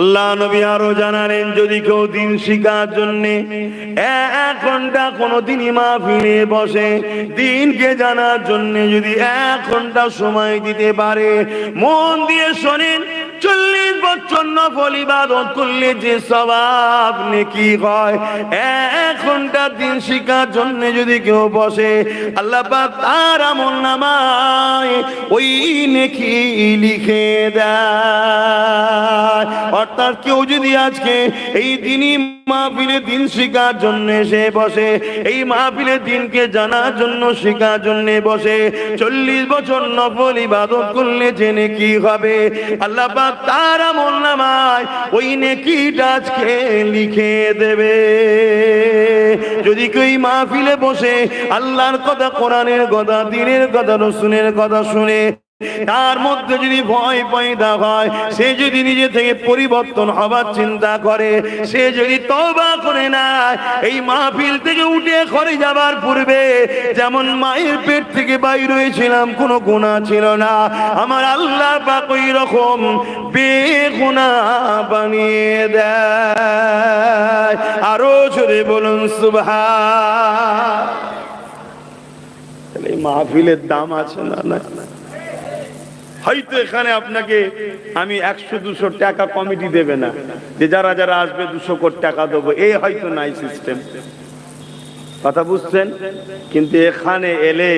আল্লাহ নবী আরো জানালেন, যদি কেউ দিন শিখার জন্য 1 ঘন্টা কোনদিনই মাহফিলে বসে, দিনকে জানার জন্য যদি 1 ঘন্টা সময় দিতে পারে, মন দিয়ে শোনেন, 40 বছর নফল ইবাদত করলে যে সওয়াব নেকি হয়, 1 ঘন্টা দিন শিখার জন্য যদি কেউ বসে, আল্লাহ পাক তার আমলনামায় ওই নেকি লিখে দেয়। অর্থাৎ কেউ যদি আজকে এই দিনই মাহফিলে দিন শিখার জন্য এসে বসে, এই মাহফিলে দিনকে জানার জন্য শিখার জন্য বসে, 40 বছর নফল ইবাদত করলে যে নেকি হবে, আল্লাহ পাক তার আমলনামায় ওই নেকিটা আজকে লিখে দেবে। যদি কেউ মাহফিলে বসে আল্লাহর কথা, কোরআনের কথা, দ্বীনের কথা, রাসূলের কথা শুনে তার মধ্যে যদি ভয় পয়দা হয়, সে যদি নিজে থেকে পরিবর্তন হবার চিন্তা করে, সে যদি তওবা করে না, এই মাহফিল থেকে উঠে ঘরে যাবার পূর্বে যেমন মায়ের পেট থেকে বাইর হয়েছিলাম, কোনো গুনাহ ছিল না, আমার আল্লাহ পাক ওই রকম বেগুনাহ বানিয়ে দেয়। আরো জোরে বলুন সুবহান। এই মাহফিলের দাম আছে না? না, হয়তো এখানে আপনাকে আমি 100-200 টাকা কমিটি দেবে না, যে যারা যারা আসবে 200 কোটি টাকা দেবো, এই হয়তো নাই সিস্টেম, কথা বুঝছেন? কিন্তু এখানে এলে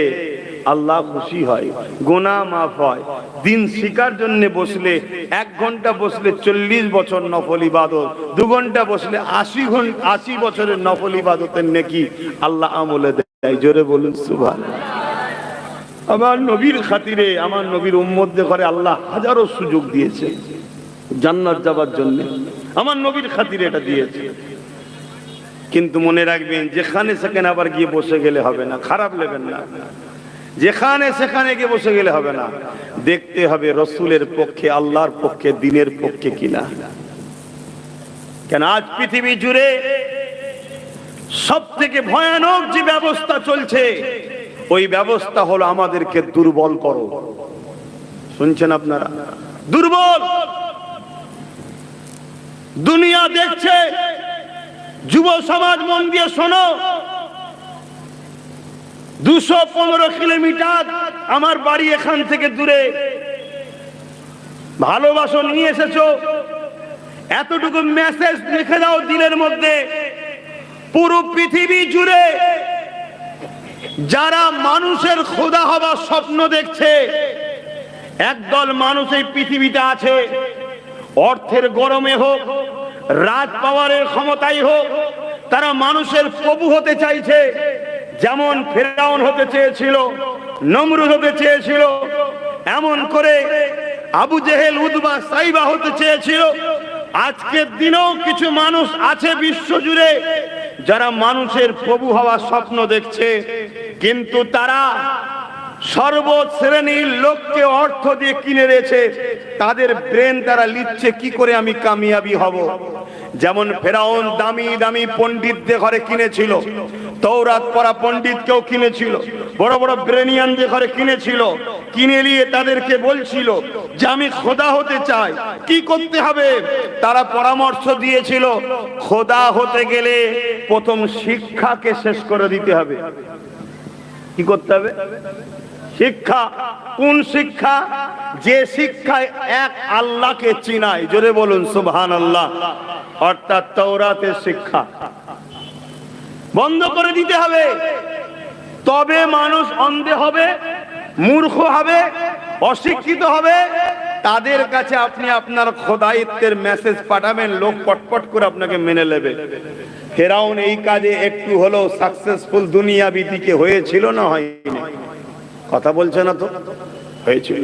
আল্লাহ খুশি হয়, গুনাহ মাফ হয়। দিন শিকার জন্য বসলে 1 ঘন্টা বসলে 40 বছর নফল ইবাদত, 2 ঘন্টা বসলে 80 বছরের নফল ইবাদতের নেকি আল্লাহ আমলে দেয়। জোরে বলুন সুবহানাল্লাহ। আমার নবীর খাতিরে, আমার নবীর উম্মতদের ঘরে আল্লাহ হাজারো সুযোগ দিয়েছে জান্নাত যাবার জন্য, আমার নবীর খাতিরে এটা দিয়েছে। কিন্তু মনে রাখবেন, যেখানে সেখানে আবার গিয়ে বসে গেলে হবে না, খারাপ নেবেন না, যেখানে সেখানে গিয়ে বসে গেলে হবে না, দেখতে হবে রাসূলের পক্ষে, আল্লাহর পক্ষে, দ্বীনের পক্ষে কিনা। কেন আজ পৃথিবী জুড়ে সব থেকে ভয়ানক যে ব্যবস্থা চলছে, ওই ব্যবস্থা হলো আমাদেরকে দুর্বল করো। শুনছেন আপনারা? দুর্বল দুনিয়া দেখছে। যুব সমাজ মন দিয়ে শোনো, 215 কিলোমিটার আমার বাড়ি এখান থেকে দূরে, ভালোবাসা নিয়ে এসেছো, এতটুকু মেসেজ লিখে দাও দিলের মধ্যে। পুরো পৃথিবী জুড়ে যারা মানুষের খোদা হবার স্বপ্ন দেখছে, একদল মানুষ এই পৃথিবীতে আছে, অর্থের গরমে হোক, রাজ পাওয়ারের ক্ষমতাই হোক, তারা মানুষের প্রভু হতে চাইছে। যেমন ফেরাউন হতে চেয়েছিল, নমরুদ হতে চেয়েছিল, এমন করে আবু জেহেল, উতবা, সাইবা হতে চেয়েছিল। আজকের দিনেও কিছু মানুষ আছে বিশ্ব জুড়ে যারা মানুষের প্রভু হওয়ার স্বপ্ন দেখছে, কিন্তু তারা সর্বশ্রেণীর লোককে অর্থ দিয়ে কিনে রেখেছে। তাদের ব্রেন তারা লিখছে কি করে আমি কামিয়াবি হব। যেমন ফেরাউন দামি দামি পণ্ডিতদের ঘরে কিনেছিল, তওরাত পড়া পণ্ডিতকেও কিনেছিল, বড় বড় ব্রেনিয়ানদের ঘরে কিনেছিল, কিনে নিয়ে তাদেরকে বলছিল যে আমি খোদা হতে চাই, কি করতে হবে? তারা পরামর্শ দিয়েছিল, খোদা হতে গেলে প্রথম শিক্ষাকে শেষ করে দিতে হবে। কি করতে হবে? শিক্ষা। কোন শিক্ষা? যে শিক্ষায় এক আল্লাহকে চিনায়। জোরে বলুন সুবহানাল্লাহ। অর্থাৎ তাওরাতের শিক্ষা বন্ধ করে দিতে হবে, তবে মানুষ অন্ধে হবে, মূর্খ হবে, অশিক্ষিত হবে। তাদের কাছে আপনি আপনার খোদাইত্বের মেসেজ পাঠাবেন, লোক পটপট করে আপনাকে মেনে নেবে। ফেরাউন এই কাজে একটু হলেও সাকসেসফুল দুনিয়াবি দিকে হয়েছিল না হয়নি? কথা বলছে না তো? হয়েছিল।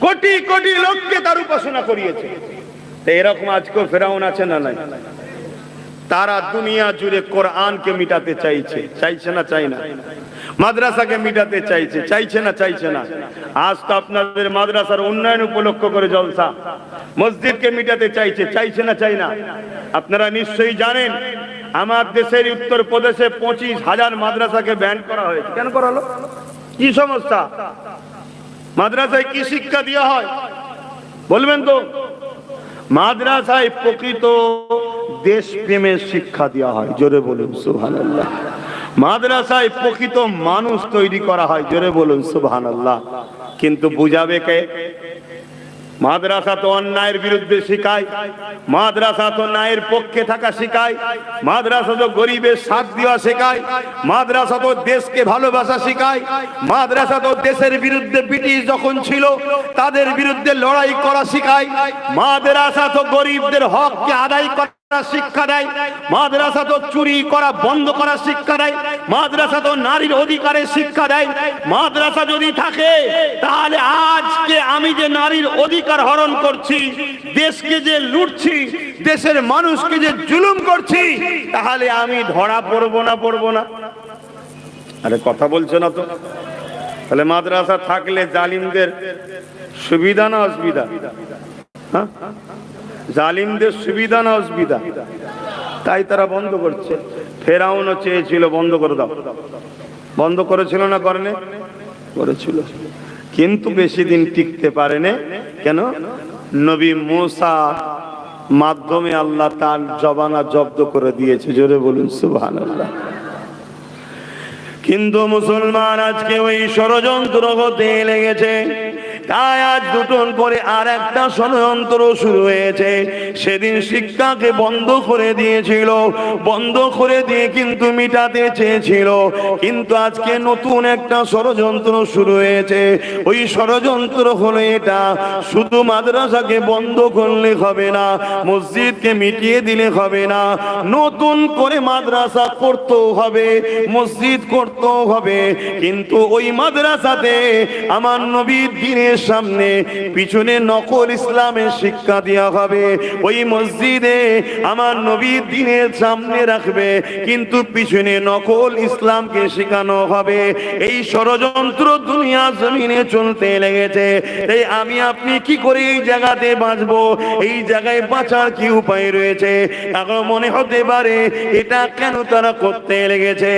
কোটি কোটি লোককে তার উপাসনা করিয়েছে। এরকম আজকেও ফেরাউন আছে না নাই? তারা দুনিয়া জুড়ে কোরআনকে মিটাতে চাইছে, চাইছে না? চাই না? মাদ্রাসাকে মিটাতে চাইছে, চাইছে না? চাইছে না? আজ তো আপনাদের মাদ্রাসার উন্নয়ন উপলক্ষ করে জলসা। মসজিদকে মিটাতে চাইছে, চাইছে না? চাই না? আপনারা নিশ্চয়ই জানেন, আমার দেশের উত্তরপ্রদেশে 25,000 মাদ্রাসাকে ব্যান করা হয়েছে। কেন করা হলো? কি সমস্যা? মাদ্রাসায় কি শিক্ষা দেওয়া হয় বলবেন তো? মাদ্রাসায় প্রকৃত দেশপ্রেমের শিক্ষা দেওয়া হয়, জোরে বলুন সুবহানাল্লাহ। মাদ্রাসায় প্রকৃত মানুষ তৈরি করা হয়, জোরে বলুন সুবহানাল্লাহ। কিন্তু বুঝাবে কে? মাদ্রাসা তো অন্যায়ের বিরুদ্ধে শিখায়, মাদ্রাসা তো ন্যায়ের পক্ষে থাকা শিখায়, মাদ্রাসা তো গরিবের সাথ দেওয়া শেখায়, মাদ্রাসা তো দেশকে ভালোবাসা শিখায়, মাদ্রাসা তো দেশের বিরুদ্ধে ব্রিটিশ যখন ছিল তাদের বিরুদ্ধে লড়াই করা শিখায়, মাদ্রাসা তো গরিবদের হককে আদায় করা শিক্ষা দেয়, মাদ্রাসা তো চুরি করা বন্ধ করা শিক্ষা দেয়, মাদ্রাসা তো নারীর অধিকারের শিক্ষা দেয়। মাদ্রাসা যদি থাকে তাহলে আজকে আমি যে নারীর অধিকার হরণ করছি, দেশকে যে লুটছি, দেশের মানুষকে যে জুলুম করছি, তাহলে আমি ধরা পড়বো না? আরে কথা বলছে না তো। তাহলে মাদ্রাসা থাকলে জালিমদের সুবিধা না অসুবিধা? হ্যাঁ, জালিমদের সুবিধা না অসুবিধা? তাই তারা বন্ধ করছে। ফেরাউনও চেয়েছিল বন্ধ করে দাও, বন্ধ করেছিল না করেনি? করেছিল, কিন্তু বেশি দিন টিকতে পারেনি। কেন? নবী মুসা মাধ্যমে আল্লাহ তার জবানা জব্দ করে দিয়েছে, জোরে বলুন সুবহানাল্লাহ। কিন্তু মুসলমান আজকে ওই ষড়যন্ত্র হতে লেগেছে। তাই আজ দুটোন করে আর একটা ষড়যন্ত্র শুরু হয়েছে। সেদিন শিক্ষাকে বন্ধ করে দিয়েছিল, বন্ধ করে দিয়ে কিন্তু মিটাতে চেয়েছিল, কিন্তু আজকে নতুন একটা ষড়যন্ত্র শুরু হয়েছে। ওই ষড়যন্ত্র হলো এটা, শুধু মাদ্রাসাকে বন্ধ করলে হবে না, মসজিদকে মিটিয়ে দিলে হবে না, নতুন করে মাদ্রাসা করতেও হবে, মসজিদ করতেও হবে। কিন্তু ওই মাদ্রাসাতে আমার নবীর দ্বীনের সামনে পিছনে নকল ইসলামের শিক্ষা দেওয়া হবে। ওই মসজিদে আমার নবীর দ্বীনের সামনে রাখবে, কিন্তু পিছনে নকল ইসলামকে শেখানো হবে। এই ষড়যন্ত্র দুনিয়া জমিনে চলতে লেগেছে। তাই আমি আপনি কি করে এই জায়গাতে বাঁচবো? এই জায়গায় বাঁচার কি উপায় রয়েছে? এখন মনে হতে পারে এটা কেন তারা করতে লেগেছে।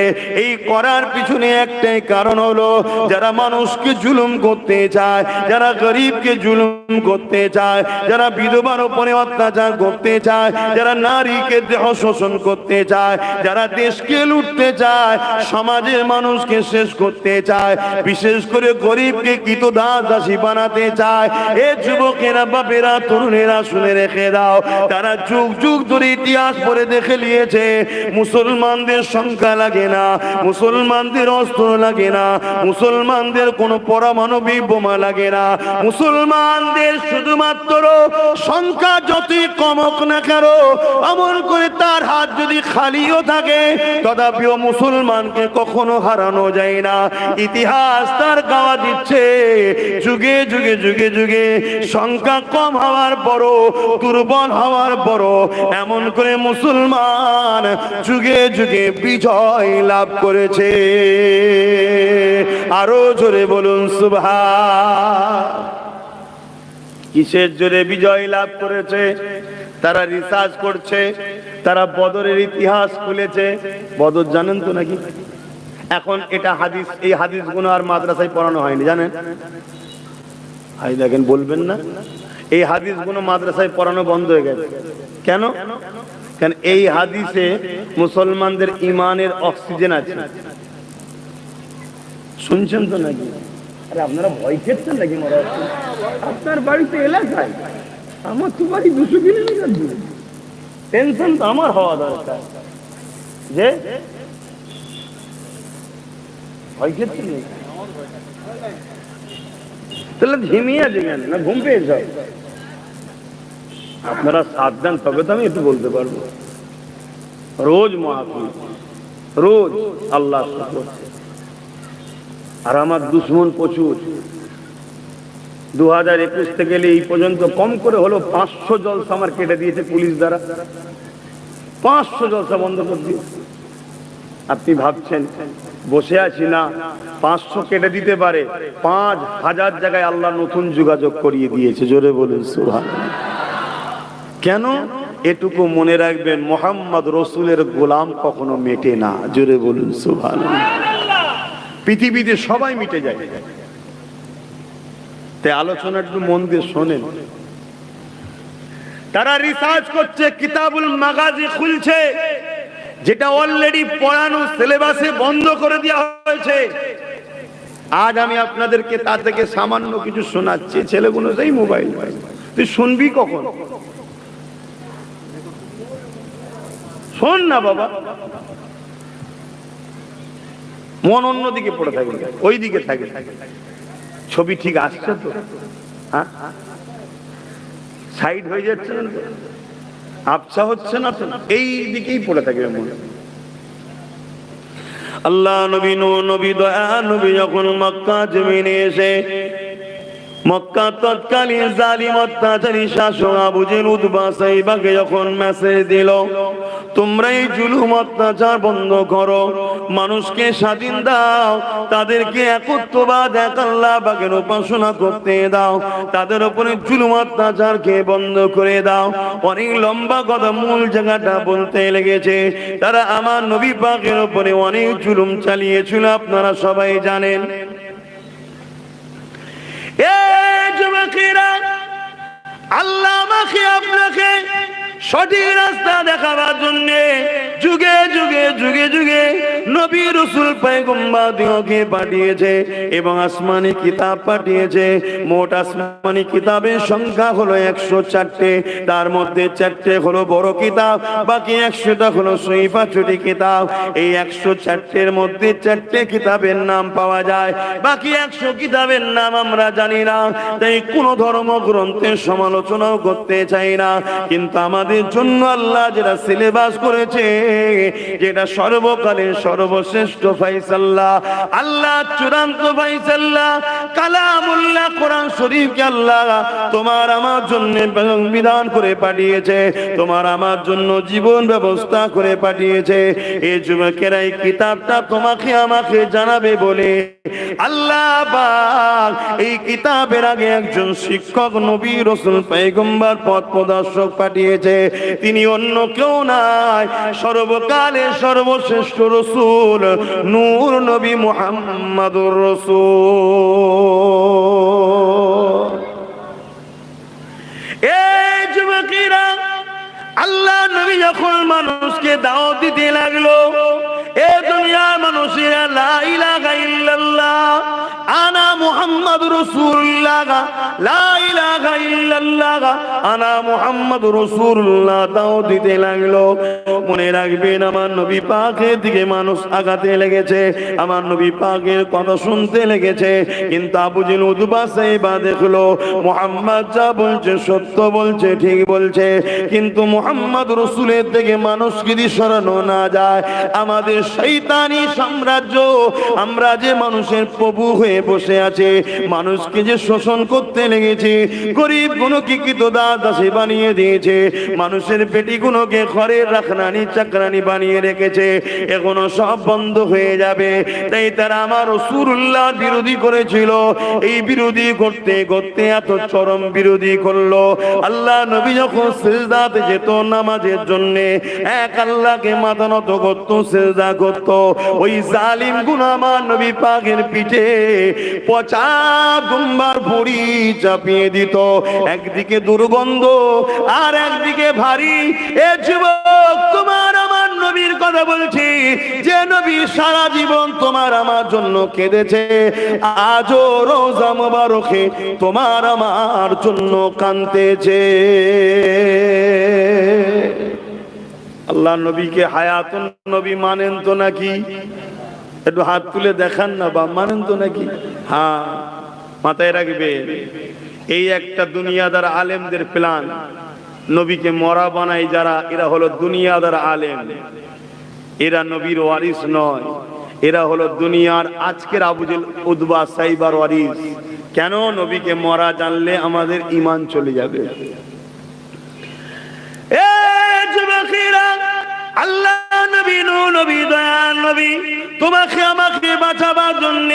এই করার পিছনে একটাই কারণ হলো, যারা মানুষকে জুলুম করতে চায়, যারা গরিবকে জুলুম করতে চায়, যারা বিধবার উপরে অত্যাচার করতে চায়, যারা নারীকে দেহ শোষণ করতে চায়, যারা দেশকে লুটতে চায়, সমাজের মানুষকে শেষ করতে চায়, বিশেষ করে গরিবকে কৃতদাসী বানাতে চায়। এ যুবকেরা, বাপেরা, তরুণেরা শুনে রেখে দাও, তারা যুগ যুগ ধরে ইতিহাস পড়ে দেখে নিয়েছে, মুসলমানদের সংখ্যা লাগে না, মুসলমানদের অস্ত্র লাগে না, মুসলমানদের কোনো পারমাণবিক বোমা লাগে না, মুসলমানদের শুধুমাত্র সংখ্যা যতই কমক না কেন, এমন করে তার হাত যদি খালিও থাকে, তথাপিও মুসলমানকে কখনো হারানো যায় না। ইতিহাস তার গাওয়া দিচ্ছে, যুগে যুগে যুগে যুগে সংখ্যা কম হওয়ার বড়, দুর্বল হওয়ার বড়, এমন করে মুসলমান যুগে যুগে বিজয় লাভ করেছে। আরো জোরে বলুন সুবহান। কিসের জোরে বিজয় লাভ করেছে? তারা রিসার্চ করছে, তারা বদরের ইতিহাস খুলেছে। বদর জানেন তো নাকি? এখন এটা হাদিস, এই হাদিসগুলো আর মাদ্রাসায় পড়ানো হয়নি, জানেন? হাই দেখেন, বলবেন না? এই হাদিসগুলো মাদ্রাসায় পড়ানো বন্ধ হয়ে গেছে। কেন? কারণ এই হাদিসে মুসলমানদের ইমানের অক্সিজেন আছে। শুনছেন তো নাকি? আরে আপনারা ভয় খেয়েছেন নাকি? আপনার বাড়িতে এলাকায়, আমার তো বাড়ি 200 কিলোমিটার দূরে। টেনশন তো আমার হওয়া দরকার, যে ভয় খেয়েছেন নাকি? তাহলে ঝিমিয়ে যাবেন না, ঘুম পেয়ে যাও। আপনারা সাথ দেন তবে তো আমি একটু বলতে পারবো। রোজ মাহফিল, রোজ আল্লাহ করছে, আর আমার দুশ্মন প্রচুর। 2021 থেকে এই পর্যন্ত কম করে হলো 500 জলসা আমার কেটে দিয়েছে পুলিশ দ্বারা। 500 জলসা বন্ধ করে দিয়েছে। আপনি ভাবছেন বসে আছি না, 500 কেটে দিতে পারে, 5000 জায়গায় আল্লাহ নতুন যোগাযোগ করিয়ে দিয়েছে। জোরে বলুন সুবহানাল্লাহ। কেন? এটুকু মনে রাখবেন, মোহাম্মদ রসুলের গোলাম কখনো মেটে না। জোরে বলুন সুবহানাল্লাহ। পৃথিবীতে সবাই মিটে যায়। তাই আলোচনা একটু মন দিয়ে শোনেন। তারা রিসার্চ করছে, কিতাবুল মাগাজি খুলছে, যেটা অলরেডি পড়ানো সিলেবাসে বন্ধ করে দেওয়া হয়েছে। আজ আমি আপনাদেরকে তা থেকে সামান্য কিছু শোনাচ্ছি। ছেলেগুলো সেই মোবাইল, তুই শুনবি কখন? শোন না বাবা, মন অন্যদিকে পড়ে থাকে, ওই দিকে থাকে। ছবি ঠিক আসছে তো? হ্যাঁ, সাইড হয়ে যাচ্ছে না তো? আবছা হচ্ছে না তো? এই দিকেই পড়ে থাকে মন। আল্লাহ নবী নবী দয়া নবী যখন মক্কা জমিনে এসে, মক্কা তৎকালীন জালিম অত্যাচারী শাসক আবু জেহেল উতবা সাইবাকে যখন মেসেজ দিল, তোমরা এই জুলুম অত্যাচার বন্ধ করো, মানুষকে স্বাধীন দাও, তাদেরকে একত্ববাদ এক আল্লাহ পাকের উপাসনা করতে দাও, তাদের উপরে জুলুম অত্যাচারকে বন্ধ করে দাও। অনেক লম্বা কথা, মূল জায়গাটা বলতে লেগেছে। তারা আমার নবী পাকের উপরে অনেক জুলুম চালিয়েছিল, আপনারা সবাই জানেন। যুবকেরা, আল্লাহ আমাকে আপনাকে সঠিক রাস্তা দেখাবার জন্য যুগে যুগে যুগে যুগে নবী রাসূল পয়গম্বরকে পাঠিয়েছে এবং আসমানি কিতাব পাঠিয়েছে। মোট আসমানি কিতাবের সংখ্যা হলো 104টে। তার মধ্যে 4টে হলো বড় কিতাব, বাকি 100টা হলো সহিফা ছোট কিতাব। এই 104টের মধ্যে 4টে কিতাবের নাম পাওয়া যায়, বাকি 100 কিতাবের নাম আমরা জানি না। তাই কোন ধর্মগ্রন্থের সমালোচনাও করতে চাই না, কিন্তু আমাদের জন্য আল্লাহ যেটা সিলেবাস করেছে, যেটা সর্বকালের সর্বশ্রেষ্ঠ ফায়সালা, আল্লাহ চূড়ান্ত ফায়সালা কালামুল্লাহ কোরআন শরীফকে আল্লাহ তোমার আমার জন্য বিধান করে পাঠিয়েছে, তোমার আমার জন্য জীবন ব্যবস্থা করে পাঠিয়েছে। এই যুবকেরা এই কিতাবটা তোমাকে আমাকে জানাবে বলে আল্লাহ পাক এই কিতাবের আগে একজন শিক্ষক নবী রাসূল পয়গম্বর পথ প্রদর্শক পাঠিয়েছে। তিনি অন্য কেউ নাই, সর্বকালের সর্বশ্রেষ্ঠ রাসূল নূর নবী মুহাম্মদুর রাসূল। এই যুবকেরা, আল্লাহ নবী যখন মানুষকে দাওয়াত দিতে লাগলো, এ দুনিয়ার মানুষেরা লা ইলাহা ইল্লাল্লাহ আনা মুহাম্মাদুর রাসূলুল্লাহ, লা ইলাহা ইল্লাল্লাহ আনা মুহাম্মাদুর রাসূলুল্লাহ দাওয়াত দিতে লাগলো। মনে রাখবেন, আমার নবী পাকের দিকে মানুষ আগাতে লেগেছে, আমার নবী পাকের কথা শুনতে লেগেছে। কিন্তু আবু জেহেল উতবা সাইবা দেখলো মুহাম্মদ যা বলছে সত্য বলছে, ঠিক বলছে, কিন্তু মুহাম্মদ রাসূলের থেকে মানুষ যদি সরানো না যায়, আমাদের শয়তানি সাম্রাজ্য, আমরা যে মানুষের প্রভু হয়ে বসে আছে, মানুষকে যে শোষণ করতে লেগেছে, গরিব গুলোকে দাসী বানিয়ে দিয়েছে, মানুষের পেটিগুলোকে ঘরের রাখনানি চাকরানি বানিয়ে রেখেছে, এখনো সব বন্ধ হয়ে যাবে। তাই তারা আমার রাসূলুল্লাহ বিরোধী করেছিল। এই বিরোধী করতে করতে এত চরম বিরোধী করলো, আল্লাহ নবী যখন সিজদাতে যেত নামাজের জন্য, এক আল্লাহকে মাথা নত করত, সিজদা করত, ওই জালিম গুলো আমার নবী পাকের পিঠে পচা দুম্বার ভুঁড়ি চাপিয়ে দিত। একদিকে দুর্গন্ধ আর একদিকে ভারী। এ যুবক, তোমার আমার নবীর কথা বলছি, যে নবী সারা জীবন তোমার আমার জন্য কেঁদেছে, আজও রোজা মুবারকে তোমার আমার জন্য কাঁদতেছে। আল্লাহ নবীকে হায়াতুন নবী মানেন তো নাকি? একটু হাত তুলে দেখান না, বা মানেন তো নাকি? হ্যাঁ, মাথায় রাখবে, এই একটা দুনিয়াদার আলেমদের প্ল্যান। নবীকে মরা বানাই যারা, এরা হলো দুনিয়াদার আলেম, এরা নবীর ওয়ারিস নয়, এরা হলো দুনিয়ার আজকের আবু জেহেল উতবা সাইবার ওয়ারিস। কেন? নবীকে মরা জানলে আমাদের ঈমান চলে যাবে। এ যুবকেরা, আল্লাহ নবী নবী দয়াল নবী তোমাকে আমাকে বাঁচাবার জন্য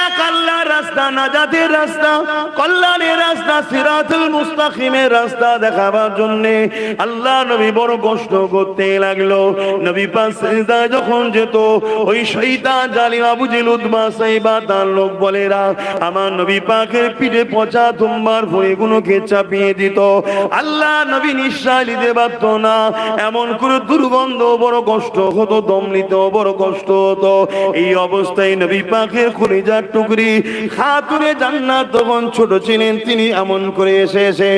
এক আল্লাহর রাস্তা, নাজাতের রাস্তা, কল্যাণের রাস্তা, সিরাতুল মুস্তাকিমের রাস্তা দেখাবার জন্য আল্লাহ নবী বড় কষ্ট করতে লাগলো। নবী পাক সিজদায় যখন যেত ওই শয়তান জালিম আবু জেহেল উতবা সাইবা তার লোক বলেরা আমার নবী পাকের পিঠে পচা দুম্বার ভুঁড়িগুলোকে চাপিয়ে দিত। আল্লাহ নবী নিঃশ্বাস নিতে পারত না, এমন করে দুর্গন্ধ, বড় কষ্ট হতো, দম নিতে বড় কষ্ট হতো। এই অবস্থায় নবী পাকের কলিজার টুকরি খাতুনে জান্নাত তখন ছোট ছিলেন, তিনি এমন করে এসে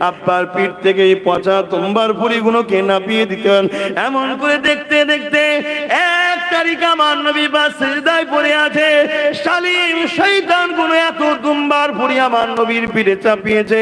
আব্বার পিঠ থেকে এই পচা দুম্বার ভুঁড়িগুলোকে নাপিয়ে দিতেন। এমন করে দেখতে দেখতে এক তারিখ আমার নবী পাক সিজদায় পড়ে আছে, শালীন শয়তানগুলো এত দুম্বার ভুঁড়ি আমার নবীর পিঠে চাপিয়েছে,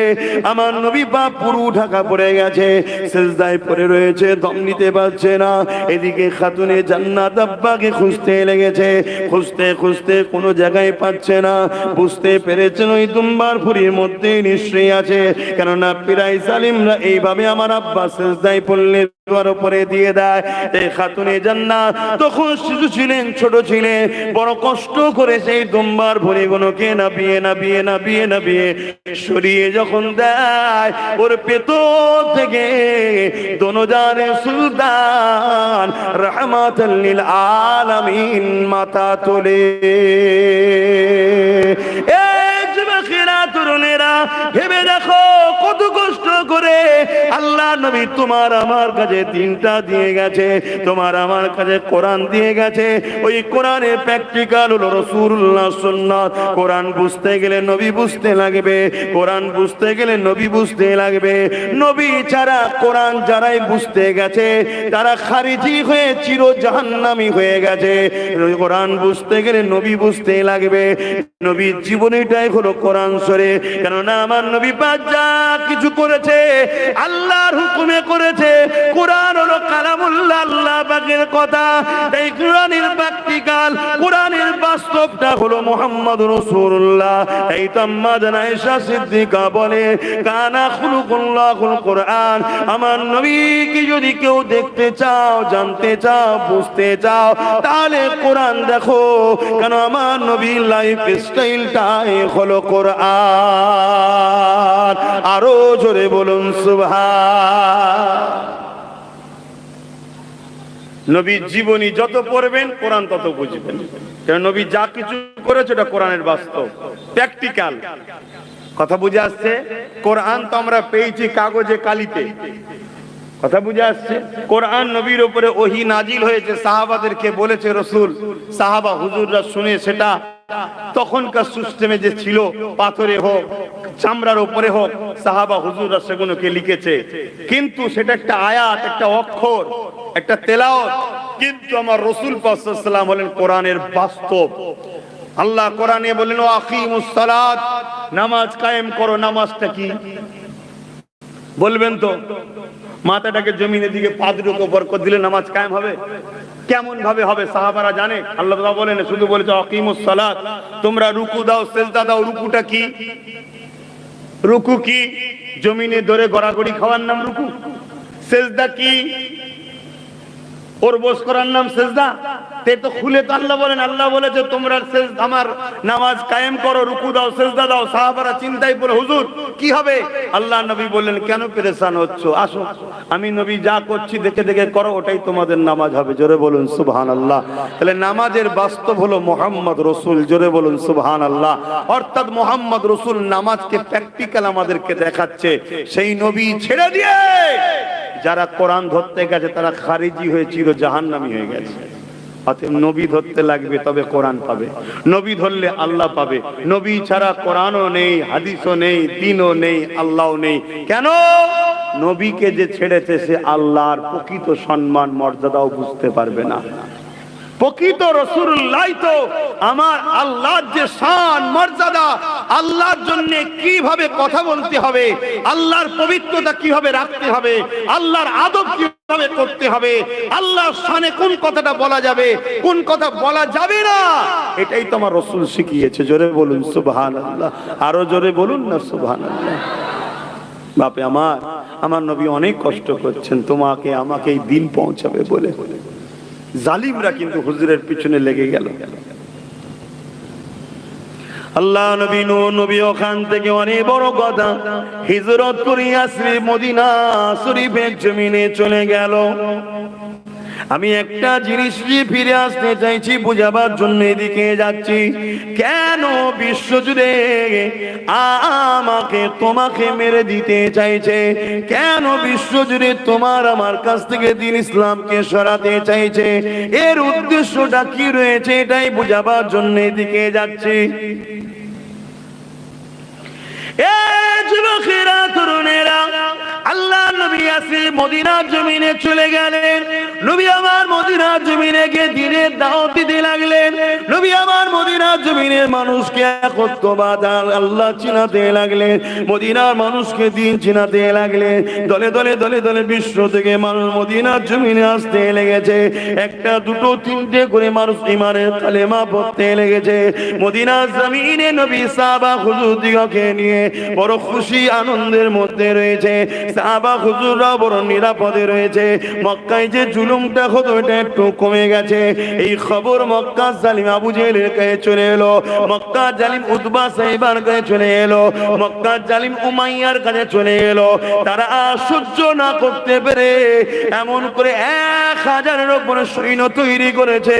আমার নবী পাক পুরো ঢাকা পড়ে গেছে, সিজদায় পড়ে রয়েছে, দম নিতে পারছে না। এদিকে খাতুনে জান্নাত আব্বাকে খুঁজতে লেগেছে, খুঁজতে খুঁজতে কোনো জায়গায় পাচ্ছে না। বুঝতে পেরেছেন ওই দুম্বার ভুঁড়ির মধ্যে নিশ্চয়ই আছে, কেননা পিরাই জালিমরা এইভাবে আমার আব্বা সিজদায় পড়লে দুয়ার উপরে দিয়ে দেয়। এই খাতুনে জান্নাত তখন শিশু ছিলেন, ছোট ছিলেন, বড় কষ্ট করে সেই দুম্বার ভুঁড়িগুলোকে নাবিয়ে নাবিয়ে নাবিয়ে নাবিয়ে সরিয়ে যখন দেয়, ওর পেটর থেকে দোনোজারে সুলতান রহমাতুল লিল আলামিন মাথা তোলে। তরুণেরা ভেবে দেখো কত কষ্ট করে আল্লাহ নবী তোমার আমার কাছে তিনটা দিয়ে গেছে, তোমার আমার কাছে কোরআন দিয়ে গেছে। ওই কোরআনের প্র্যাকটিক্যাল হলো রাসূলুল্লাহ সুন্নাত। কোরআন বুঝতে গেলে নবী বুঝতে লাগবে, কোরআন বুঝতে গেলে নবী বুঝতে লাগবে। নবী ছাড়া কোরআন যারাই বুঝতে গেছে তারা খারিজি হয়ে চির জাহান্নামী হয়ে গেছে। কোরআন বুঝতে গেলে নবী বুঝতে লাগবে। নবীর জীবনীটাই হলো কোরআন শরীফ, কেননা আমার নবী পাক যা কিছু করেছে আল্লাহর হুকুমে করেছে। কোরআন হলো কালামুল্লাহ, আল্লাহ পাকের কথা। এই কোরআনের প্র্যাকটিক্যাল, কোরআনের বাস্তবটা হলো মুহাম্মদুর রাসূলুল্লাহ। এই তো আম্মা জান আয়েশা সিদ্দিকা বলে কানা খুলুকুল্লাহুল কোরআন। আমার নবীকে যদি কেউ দেখতে চাও, জানতে চাও, বুঝতে চাও, তাহলে কোরআন দেখো, কেন আমার নবীর লাইফ স্টাইলটাই হলো কোরআন। আরো জোরে বলুন সুবহান। নবীর জীবনী যত পড়বেন কোরআন তত বুঝবেন, কারণ নবী যা কিছু করেছে এটা কোরআনের বাস্তব প্র্যাকটিক্যাল। কথা বুঝে আসছে? কোরআন তো আমরা পেয়েছি কাগজে কালিতে, কথা বুঝে আসছে? কোরআন নবীর উপরে ওহী নাজিল হয়েছে, সাহাবাদেরকে বলেছে রাসূল, সাহাবা হুজুররা শুনে সেটা তখনকার সিস্টেমে যে ছিল, পাথরে হোক চামড়ার উপরে হোক, সাহাবা হুজুররা সেগুলোকে লিখেছে। কিন্তু সেটা একটা আয়াত, একটা অক্ষর, একটা তেলাওয়াত। কিন্তু আমার রাসূল পাক সাল্লাল্লাহু আলাইহি ওয়াসাল্লাম হলেন কোরআনের বাস্তব। আল্লাহ কোরআনে বলেন আকিমুস সালাত, নামাজ কায়েম করো। নামাজটা কি বলবেন তো? মাথাটাকে জমিনের দিকে পা দুটোকে উপর করে দিলে নামাজ কায়েম হবে? কেমন ভাবে হবে সাহাবারা জানে? আল্লাহ তাআলা বলেন, শুধু বলেছে আকিমুস সালাত, তোমরা রুকু দাও, সিজদা দাও। রুকুটা কি? রুকু কি? জমিনে ধরে গড়াগড়ি খাওয়ার নাম রুকু? সিজদা কি? ওর বস করার নাম সিজদা? তে তো খুলে তো আল্লাহ বলেন, আল্লাহ বলেছে তোমরা আমার নামাজ কায়েম করো, রুকু দাও, সিজদা দাও। সাহাবারা চিন্তায় পড়ে, হুজুর কি হবে? আল্লাহ নবী বললেন, কেন পেরেশান হচ্ছ? আসো, আমি নবী যা করছি দেখে দেখে করো, ওটাই তোমাদের নামাজ হবে। জোরে বলুন সুবহানাল্লাহ। তাহলে নামাজের বাস্তব হলো মুহাম্মদ রাসূল। জোরে বলুন সুবহানাল্লাহ। অর্থাৎ মুহাম্মদ রাসূল নামাজকে প্র্যাকটিক্যাল আমাদেরকে দেখাচ্ছে। সেই নবী ছেড়ে দিয়ে যারা কোরআন ধরতে গেছে তারা খারিজি হয়ে চির জাহান্নামী হয়ে গেছে। অতএব নবী ধরতে লাগবে, তবে কোরআন পাবে। নবী ধরলে আল্লাহ পাবে। নবী ছাড়া কোরআনও নেই, হাদিসও নেই, দ্বীনও নেই, আল্লাহও নেই। কেন? নবীকে যে ছেড়েছে সে আল্লাহর প্রকৃত সম্মান মর্যাদাও বুঝতে পারবে না। প্রকৃত রাসূলুল্লাহ তো আমার আল্লাহর যে শান মর্যাদা, আল্লাহর জন্য কিভাবে কথা বলতে হবে, আল্লাহর পবিত্রতা কিভাবে রাখতে হবে, আল্লাহর আদব কিভাবে করতে হবে, আল্লাহর শানে কোন কথাটা বলা যাবে, কোন কথা বলা যাবে না, এটাই তো আমার রাসূল শিখিয়েছে। জোরে বলুন সুবহানাল্লাহ। আরো জোরে বলুন না সুবহানাল্লাহ। বাপে আমার নবী অনেক কষ্ট করছেন তোমাকে আমাকে এই দিন পৌঁছাবে বলে। জালিমরা কিন্তু হুজুরের পিছনে লেগে গেল। আল্লাহ নবী নবী ওখান থেকে অনেক বড় কথা হিজরত করে আসরে মদিনা শরীফের জমিনে চলে গেল। আমি একটা জিনিস ফিরে আসতে চাইছি বুঝাবার জন্য এদিকে যাচ্ছি। কেন বিশ্বজুড়ে আমাকে তোমাকে মেরে দিতে চাইছে? কেন বিশ্বজুড়ে তোমার আমার কাছ থেকে দ্বীন ইসলামকে সরাতে চাইছে? এর উদ্দেশ্যটা কি রয়েছে এটাই বুঝাবার জন্য এদিকে যাচ্ছি। যুবকেরা, তরুণেরা, আল্লাহ নবী আসে মদিনার জমিনে চলে গেলেন। নবী আমার মদিনার জমিনে গিয়ে দ্বীনের দাওয়াত দিতে লাগলেন। নবী আমার মদিনার জমিনের মানুষকে একত্ববাদ আল্লাহ চিনাতে লাগলেন। মদিনার মানুষকে দ্বীন চিনাতে লাগলেন। দলে দলে দলে দলে বিশ্ব থেকে মানুষ মদিনার জমিনে আসতে লেগেছে। একটা দুটো তিনটে করে মানুষ ইমানের কালেমা পড়তে লেগেছে। মদিনার জমিনে নবী সাহাবা হুজুর দিগকে নিয়ে বড় খুশি আনন্দের মধ্যে রয়েছে। সাহাবা হুজুররা বড় নিরাপদে রয়েছে। মক্কায় যে জুলুমটা হতো এটা একটু কমে গেছে। এই খবর মক্কা জালিম আবু জেহেলের কাছে চলে এলো। মক্কা জালিম উতবা সাইবার কাছে চলে এলো। মক্কা জালিম উমাইয়ার কাছে চলে এলো। তারা সহ্য না করতে পেরে এমন করে 1000-এর উপরে সৈন্য তৈরি করেছে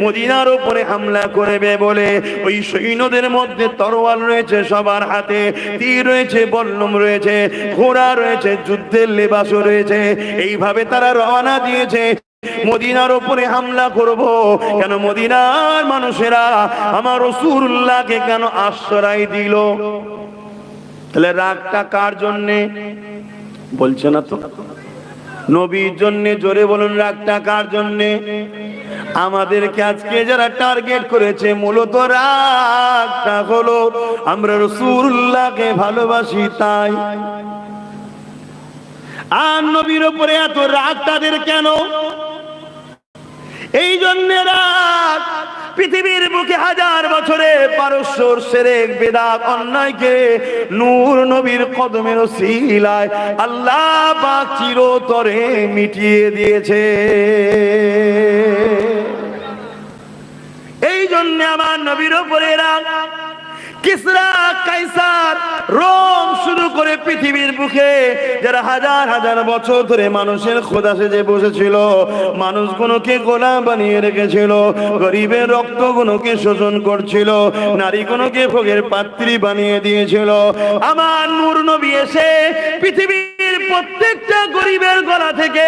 মদিনার উপরে হামলা করবে বলে। ওই সৈন্যদের মধ্যে তরোয়াল রয়েছে সবার হাতে, তীর রয়েছে, বল্লম রয়েছে, ঘোড়া রয়েছে, যুদ্ধের লেবাসও রয়েছে। এইভাবে তারা রওনা দিয়েছে মদিনার উপরে হামলা করব। কেন মদিনার মানুষেরা আমার রাসূলুল্লাহকে কেন আশ্রয় দিল? তাহলে রাগটা কার জন্যে? বলছে না তো। নবীর জন্য। জোরে বলুন, রাগটা কার জন্যে? আমাদেরকে আজকে যারা টার্গেট করেছে মূলত রাগটা হলো আমরা রাসূলুল্লাহকে ভালোবাসি তাই। আর নবীর উপরে এত রাগ তাদের কেন? এই জন্য রাগ। পৃথিবীর বুকে 1000 বছরে পারস্যর শিরক বিদআত অন্যায়কে নূর নবীর কদমের ওসিলায় আল্লাহ পাক চিরতরে মিটিয়ে দিয়েছে। এই জন্য আমার নবীর উপরে রাগ। কিসরা, কাইসার, রোম শুরু করে পৃথিবীর বুকে যারা 1000 বছর ধরে মানুষের খোদা সেজে বসেছিল, মানুষগুলোকে গোলাম বানিয়ে রেখেছিল, গরিবের রক্তগুলোকে শোষণ করছিল, নারীগুলোকে ভোগের পাত্রী বানিয়ে দিয়েছিল, আমার নূর নবী এসে পৃথিবীর প্রত্যেকটা গরিবের গলা থেকে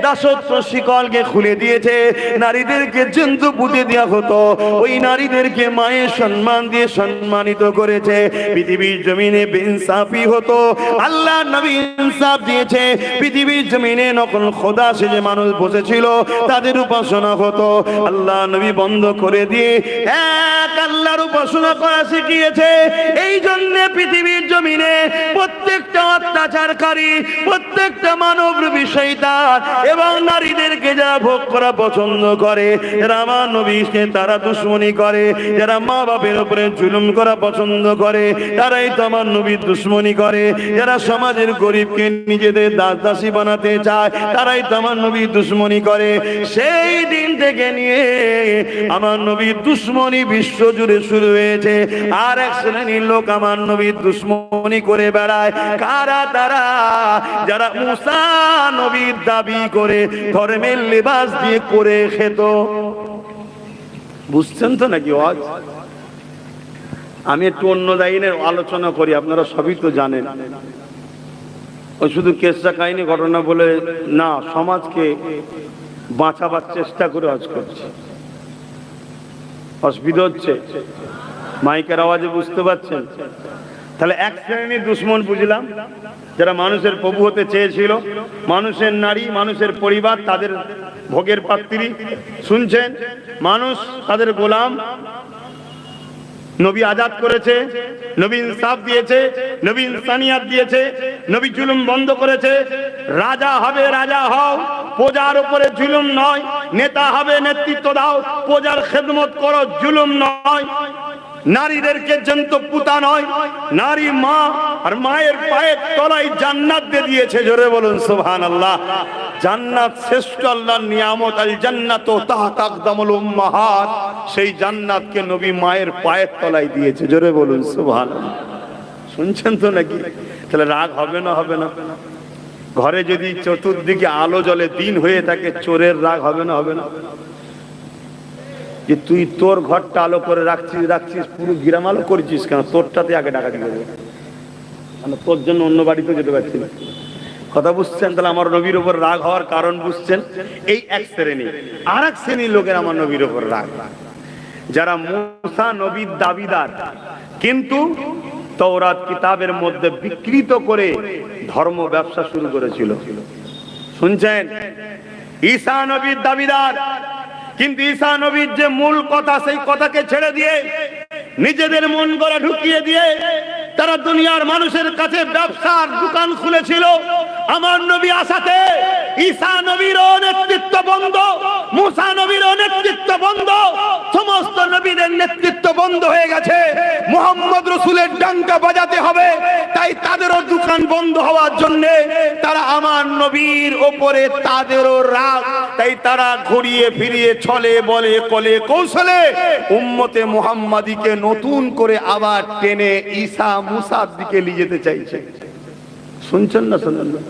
দাসত্ব শিকলকে খুলে দিয়েছে। নারীদেরকে জন্তু পুঁতে দেওয়া হতো, ওই নারীদেরকে মায়ের সম্মান দিয়ে সম্মানিত করেছে। পৃথিবীর জমিনে বেইনসাফি হতো, আল্লাহ নবী ইনসাফ দিয়েছে। পৃথিবীর জমিনে নকল খোদা সেজে মানুষ বসেছিল, তাদের উপাসনা হতো, আল্লাহ নবী বন্ধ করে দিয়ে এক আল্লাহর উপাসনা করা শিখিয়েছে। এই জন্য পৃথিবীর জমিনে প্রত্যেকটা অত্যাচারকারী, প্রত্যেকটা মানবরূপী শয়তান এবং নারীদেরকে যারা ভোগ করা পছন্দ করে, যারা আমার নবীকে তারা দুশমনী করে, যারা মা বাপের উপরে জুলুম করা পছন্দ করে, তারাই তো আমার নবীর দুশমনী করে। যারা সমাজের গরিবকে নিজেদের দাস দাসী বানাতে চায়, তারাই তো আমার নবীর দুশমনী করে। সেই দিন থেকে নিয়ে আমার নবীর দুশমনী বিশ্ব জুড়ে শুরু হয়েছে। আর এক শ্রেণীর লোক আমার নবীর দুশমনী করে বেড়ায়। কারা তারা? যারা মুসা নবীর দাবি করে ধর্মের লেবাস দিয়ে করে খেত। বুঝছেন তো নাকি? আমি একটু অন্য লাইনের আলোচনা করি, আপনারা সবই তো জানেন। ওই শুধু কেসটা কাহিনী ঘটনা বলে না, সমাজকে বাঁচাবার চেষ্টা করে আজ করছে। অসুবিধা হচ্ছে? মাইকের আওয়াজে বুঝতে পারছেন? তাহলে এক শ্রেণীর দুশমন বুঝলাম, যারা মানুষের প্রভু হতে চেয়েছিল, মানুষের নারী, মানুষের পরিবার তাদের ভোগের পাত্রী। শুনছেন? মানুষ তাদের গোলাম। নবী আজাদ করেছে, নবী ইনসাফ দিয়েছে, নবী ইনসানিয়াত দিয়েছে, নবী জুলুম বন্ধ করেছে। রাজা হবে, রাজা হও, প্রজার উপরে জুলুম নয়। নেতা হবে, নেতৃত্ব দাও, প্রজার খেদমত করো, জুলুম নয়। নারীদেরকে জন্তু পুতা নয়, নারী মা, আর মায়ের পায়ের তলায় জান্নাত দিয়ে দিয়েছে। জোরে বলুন সুবহানাল্লাহ। জান্নাত শ্রেষ্ঠ আল্লাহর নিয়ামত, আল জান্নাতু তাহতা আকদামুল উম্মাহাত, সেই জান্নাতকে নবী মায়ের পায়ের তলায় দিয়েছে। জোরে বলুন সুবহানাল্লাহ। শুনছেন তো নাকি? তাহলে রাগ হবে না? হবে না? ঘরে যদি চতুর্দিকে আলো জ্বলে দিন হয়ে থাকে, চোরের রাগ হবে না? হবে না? যে তুই তোর ঘরটা আলো করে রাখছিস পুরো গ্রাম আলো করেছিস কেন? তোরটাতে আগে ডাকাতি করবে, তোর জন্য অন্য বাড়িতে যেতে পারছি না। কথা বুঝছেন? তাহলে আমার নবীর উপর রাগ হওয়ার কারণ বুঝছেন? এই এক শ্রেণী। আর এক শ্রেণীর লোকের আমার নবীর উপর রাগ, যারা মুসা নবীর দাবিদার কিন্তু তাওরাত কিতাবের মধ্যে বিকৃত করে ধর্ম ব্যবসা শুরু করেছিল। শুনছেন? ঈসা নবীর দাবিদার কিন্তু ঈসা নবীর যে মূল কথা, সেই কথাকে ছেড়ে দিয়ে নিজেদের মন গড়া ঢুকিয়ে দিয়ে তারা দুনিয়ার মানুষের কাছে ব্যবসার দোকান খুলেছিল। আমার নবী আসাতে ঈসা নবীর নেতৃত্ব বন্ধ, মুসা নবীর নেতৃত্ব বন্ধ, সমস্ত নবীদের নেতৃত্ব বন্ধ হয়ে গেছে। মুহাম্মদ রাসূলের ডাঙ্কা বাজাতে হবে, তাই তাদেরও দোকান বন্ধ হওয়ার জন্য তারা আমার নবীর ওপরে তাদেরও রাগ, তাই তারা ঘুরিয়ে ফিরিয়ে ছলে বলে কলে কৌশলে উম্মতে মুহাম্মাদিকে নতুন করে আবার টেনে ঈসা মুসার দিকে নিয়ে যেতে চাইছে। শুনছেন না? শুনুন না।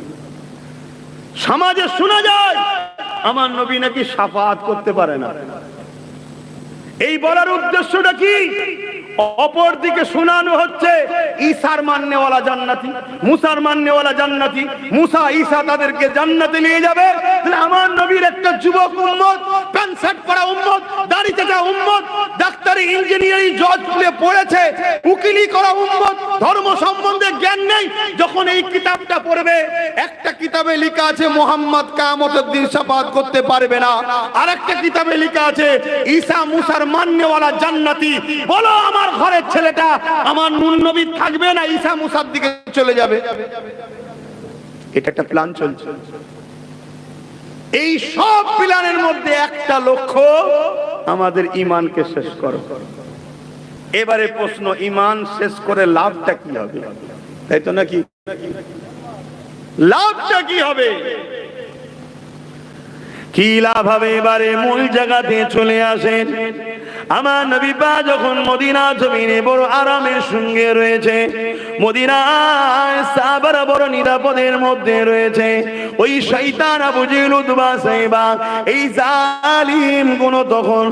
সমাজে শোনা যায় আমার নবী নাকি শাফাআত করতে পারে না। এই বলার উদ্দেশ্যটা কি? অপর দিকে শোনানো হচ্ছে ঈসার মাননেওয়ালা জান্নাতি, মুসার মাননেওয়ালা জান্নাতি, মুসা ঈসা তাদেরকে জান্নাতে নিয়ে যাবে। তাহলে আমার নবীর একটা যুবক উম্মত, প্যান্ট শার্ট পরা উম্মত, দাড়ি চাচা উম্মত, ডাক্তারি ইঞ্জিনিয়ারিং জজ স্কুলে পড়েছে, উকিলি করা উম্মত, ধর্ম সম্বন্ধে জ্ঞান নেই। যখন এই কিতাবটা পড়বে, একটা কিতাবে লেখা আছে মুহাম্মদ কিয়ামতের দিন শাফাআত করতে পারবে না, আরেকটা কিতাবে লেখা আছে ঈসা মুসার মাননেওয়ালা জান্নাতি। বলো আমার ঘরের ছেলেটা আমার নূর নবী থাকবে না ঈসা মুসার দিকে চলে যাবে? এটা একটা প্ল্যান চলছে। এই সব প্ল্যানের মধ্যে একটা লক্ষ্য, আমাদের ঈমানকে শেষ করো। এবারে প্রশ্ন, ঈমান শেষ করে লাভটা কি হবে? তাই তো নাকি? লাভটা কি হবে? কি লাভ হবে? এবারে মূল জায়গাতে চলে আসেন। আমার নবী পাক যখন মদিনা জমিনে বড় আরামের সঙ্গে রয়েছে, মদিনায় সাহাবারা বড় নিরাপদের মধ্যে রয়েছে, ওই শয়তান আবু জেহেল উতবা সাইবা এই জালিম কোন তখন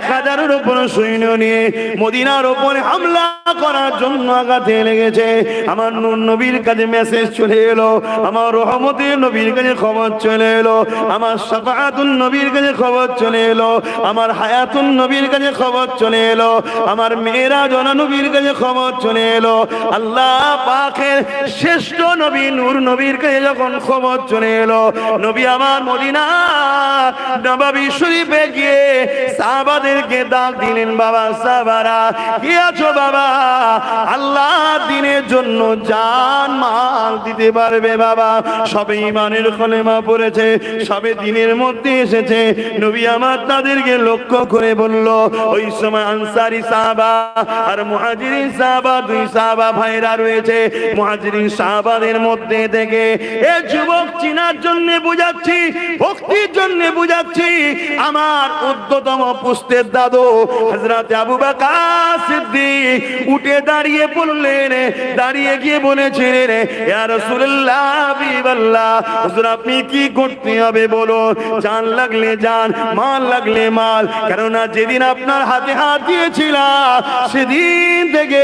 1000-এর উপর সৈন্য নিয়ে মদিনার উপরে হামলা করার জন্য আগাতে লেগেছে। আমার নূর নবীর কাছে মেসেজ চলে এলো, আমার রহমতের নবীর কাছে খবর চলে এলো, আমার শাফাআতুন নবীর কাছে খবর চলে এলো, আমার হায়াতুন নবীর কাছে খবর চলে এলো, আমার মেরাজ নবীর কাছে খবর চলে এলো। আল্লাহ পাকের শ্রেষ্ঠ নবী নূর নবীর কাছে যখন খবর চলে এলো, নবী আমার মদিনা নববী শরীফে গিয়ে সাহাবাদেরকে ডাক দিলেন, বাবা সাহাবারা কি আছো বাবা? আল্লাহ দ্বীনের জন্য জান মাল দিতে পারবে বাবা। সবে ঈমানের কলেমা পড়েছে, সবে দ্বীনের মধ্যে এসেছে। নবী আমার তাদেরকে লক্ষ্য করে বলল, ওই সময় আনসারী সাহাবা আর মুহাজিরিন সাহাবা, দুই সাহাবা ভাইরা রয়েছে। মুহাজিরিন সাহাবাদের মধ্যে থেকে এ যুবক চিনার জন্য বুঝাচ্ছি, ভক্তির জন্য বুঝাচ্ছি, আমার উদ্যতম পুস্তের দাদু হযরত আবু বকর সিদ্দিক উঠে দাঁড়িয়ে বললেন, দাঁড়িয়ে গিয়ে বলেছিলেন, ইয়া রাসূলুল্লাহ হাবিবাল্লাহ, হুজুর আপনি কি করতে হবে বলো? জান লাগলে জান, মাল লাগলে মাল। কেননা যেদিন আপনার হাতে হাত দিয়েছিলাম সেদিন থেকে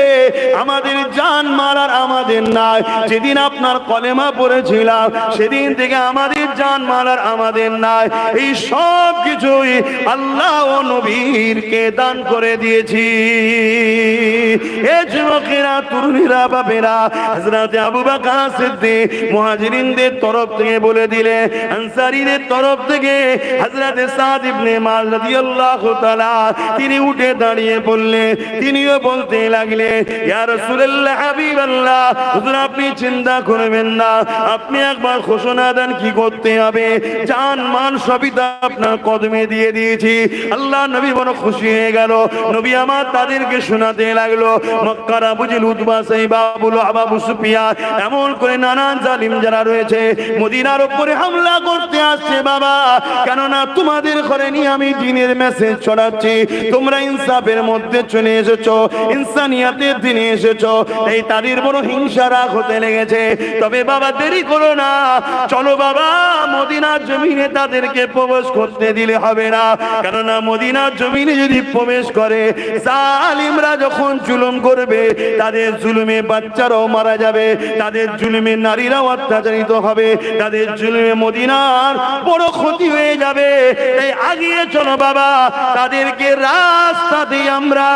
আমাদের জান মাল আর আমাদের নাই। যেদিন আপনার কলেমা পড়েছিলাম সেদিন থেকে আমাদের জান মাল আর আমাদের নাই। এই সব কিছুই আল্লাহ ও নবীরকে দান করে দিয়েছি। এ যুবকেরা, তরুণীরা, বাপেরা, হযরত আবু বকর সিদ্দিক মুহাজিরিনদের তরফ থেকে বলে দিলে, আনসারীদের তরফ থেকে হযরত সাদ ইবনে মুআয রাদিয়াল্লাহু তাআলা তিনি উঠে দাঁড়িয়ে বললেন, তিনিও বলতে লাগলেন, ইয়া রাসূলুল্লাহ হাবিবাল্লাহ, হুজুর আপনি চিন্তা করবেন না, আপনি একবার ঘোষণা দেন কি করতে করতে হবে, জান মান সবই তো আপনার কদমে দিয়ে দিয়েছি। আল্লাহ নবী বড় খুশি হয়ে গেল। নবী আমার তাদেরকে শোনাতে লাগলো, মক্কার আবু জেহেল, উতবা, সাইবা, আবু সুফিয়ান, এমন করে নানান জালিম যারা রয়েছে মদিনার উপরে হামলা করতে আসছে বাবা। কেননা তোমাদের ঘরে নিয়ে আমি দ্বীনের মেসেজ ছড়াচ্ছি, তোমরা ইনসাফের মধ্যে চলে এসেছো, ইনসানিয়াতের দিনে এসেছো, এই তাদের বড় হিংসা রাগ হতে লেগেছে। তবে বাবা দেরি করো না, চলো বাবা মদিনার জমিনে তাদেরকে প্রবেশ করতে দিলে হবে না। কেননা মদিনার জমিনে যদি প্রবেশ করে জালিমরা যখন জুলুম করবে, তাদের জুলুমে বাচ্চারাও মারা যাবে, তাদের জুলুমে নারীরাও অত্যাচারিত হবে, তাদের জুলুমে মদিনার বড় ক্ষতি হয়ে যাবে। তাই আগিয়ে চলো বাবা, তাদেরকে রাস্তাতে আমরা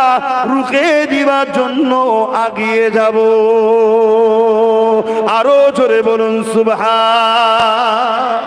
রুখে দিবার জন্য আগিয়ে যাব। আরো জোরে বলুন সুবহান।